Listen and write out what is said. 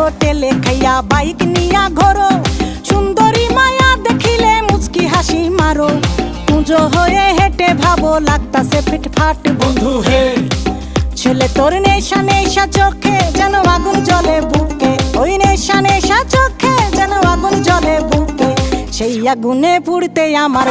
হোটেলে খাইয়া বাইক নিয়া ঘোরো, সুন্দরী মায়া দেখিলে মুচকি হাসি মারো, পুজো হয়ে হেঁটে ভাবো লাগতাছে ফিটফাট বন্ধু হে। ছেলে তোর নেশা নেশা চোখে যেন আগুন জ্বলে বুকে, ওই নেশা নেশা চোখে যেন আগুন জ্বলে বুকে, সেই আগুনে পুড়তে আমার